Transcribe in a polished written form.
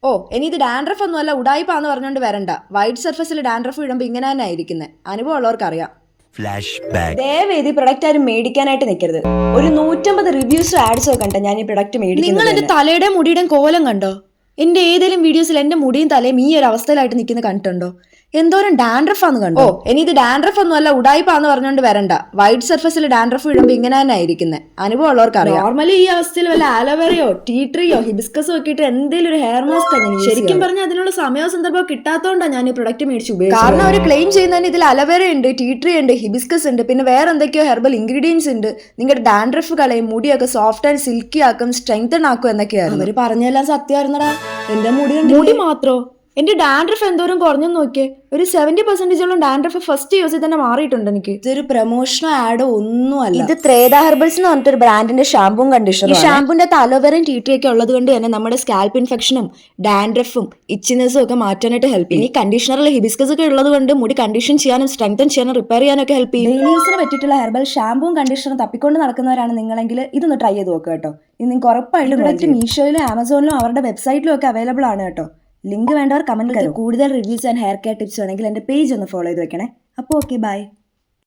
ഓ ഇനി ഇത് ഡാൻഡ്രഫ് ഒന്നുമല്ല ഉടായിപ്പാന്ന് പറഞ്ഞുകൊണ്ട് വരണ്ട. വൈറ്റ് സർഫസിൽ ഡാൻഡ്രഫ് ഇടുമ്പോൾ ഇങ്ങനെ തന്നെ ആയിരിക്കുന്നത്. അനുഭവം ഉള്ളവർക്കറിയാം. ദയവേദി പ്രൊഡക്റ്റ് ആരും മേടിക്കാനായിട്ട് നിൽക്കരുത്. ഒരു 150 റിവ്യൂസോ ആഡ്സോ കണ്ട ഞാൻ ഈ പ്രൊഡക്റ്റ് മേടിക്കുന്നത്. നിങ്ങൾ എന്റെ തലയുടെയും മുടിയുടെയും കോലം കണ്ടോ? എന്റെ ഏതെങ്കിലും വീഡിയോസിൽ എന്റെ മുടിയും തലയും ഈ ഒരു അവസ്ഥയിലായിട്ട് നിൽക്കുന്ന കണ്ടിട്ടുണ്ടോ? എന്തോരം ഡാൻഡ്രഫ് ആന്ന് കണ്ടോ? ഓ ഇനി ഇത് ഡാൻഡ്രഫ് ഒന്നുമല്ല ഉടായിപ്പാന്ന് പറഞ്ഞുകൊണ്ട് വരണ്ട. വൈറ്റ് സർഫസിൽ ഡാൻഡ്രഫ് ഇടുമ്പോൾ ഇങ്ങനെ തന്നെ ആയിരിക്കുന്നത്. അനുഭവം ഉള്ളവർക്കറിയാം. നോർമലി ഈ അവസ്ഥയിൽ വല്ല ആലോവേറയോ ടീ ട്രീയോ ഹിബിസ്കസോ ഒക്കെ ഇട്ട് എന്തെങ്കിലും ഒരു ഹെയർ മാസ്ക് അങ്ങനെ ശരിക്കും പറഞ്ഞാൽ അതിനുള്ള സമയവും സന്ദർഭവും കിട്ടാത്തതുകൊണ്ടാണ് ഞാൻ ഈ പ്രൊഡക്റ്റ് മേടിച്ച് ഉപയോഗിച്ചത്. കാരണം അവർ ക്ലെയിം ചെയ്യുന്നതിന് ഇതിൽ അലോവേറ ഉണ്ട്, ടീ ട്രീ ഉണ്ട്, ഹിബിസ്കസ് ഉണ്ട്, പിന്നെ വേറെ എന്തൊക്കെയോ ഹെർബൽ ഇൻഗ്രീഡിയൻസ് ഉണ്ട്. നിങ്ങളുടെ ഡാൻഡ്രഫ് കളയും, മുടിയൊക്കെ സോഫ്റ്റ് ആൻഡ് സിൽക്കി ആക്കും, സ്ട്രെങ്തൺ ആക്കും എന്നൊക്കെയാണ് അവര് പറഞ്ഞെല്ലാം സത്യമായിരുന്നടാ. എന്റെ മുടി മാത്രോ? എന്റെ ഡാൻഡ്രഫ് എന്തോരം കുറഞ്ഞെന്ന് നോക്കിയേ. ഒരു 70% ഡാൻഡ്രഫ് ഫസ്റ്റ് യൂസിൽ തന്നെ മാറിയിട്ടുണ്ട് എനിക്ക്. ഇതൊരു പ്രൊമോഷനോ ആഡോ ഒന്നുമല്ല. ഇത് ത്രേദ ഹെർബൽസ് എന്ന് പറഞ്ഞിട്ടൊരു ബ്രാൻഡിന്റെ ഷാമ്പും കണ്ടീഷണറും. ഈ ഷാമ്പുന്റെ അലോവേറയും ടീ ട്രീ ഒക്കെ ഉള്ളത് കൊണ്ട് തന്നെ നമ്മുടെ സ്കാൽപ്പ് ഇൻഫെക്ഷനും ഡാൻഡ്രഫും ഇച്ചിനെസ്സും ഒക്കെ മാറ്റാനായിട്ട് ഹെൽപ്പ് ചെയ്യും. ഈ കണ്ടീഷണറിൽ ഹിബിസ്കസ് ഒക്കെ ഉള്ളത് കൊണ്ട് മുടി കണ്ടീഷൻ ചെയ്യാനും സ്ട്രെങ്തൻ ചെയ്യാനും റിപ്പയർ ചെയ്യാനും ഒക്കെ ഹെൽപ്പ് ചെയ്യും. ഡെയിലി യൂസിന് പറ്റിയിട്ടുള്ള ഹെർബൽ ഷാമ്പും കണ്ടീഷണറും തപ്പിക്കൊണ്ട് നടക്കുന്നവരാണ് നിങ്ങളെങ്കിൽ ഇതൊന്ന് ട്രൈ ചെയ്ത് നോക്കുക കേട്ടോ. ഇത് നിങ്ങൾക്ക് ഉറപ്പായിട്ടും പ്രൊഡക്റ്റ് മീഷോയിലും ആമസോണിലും അവരുടെ വെബ്സൈറ്റിലും ഒക്കെ അവൈലബിൾ ആണ് കേട്ടോ. ലിങ്ക് വേണ്ടവർ കമന്റ് കരുത്. കൂടുതൽ reviews and hair care tips വേണമെങ്കിൽ എൻ്റെ പേജ് ഒന്ന് ഫോളോ ചെയ്ത് വെക്കണേ. അപ്പോൾ ഓക്കെ, ബൈ.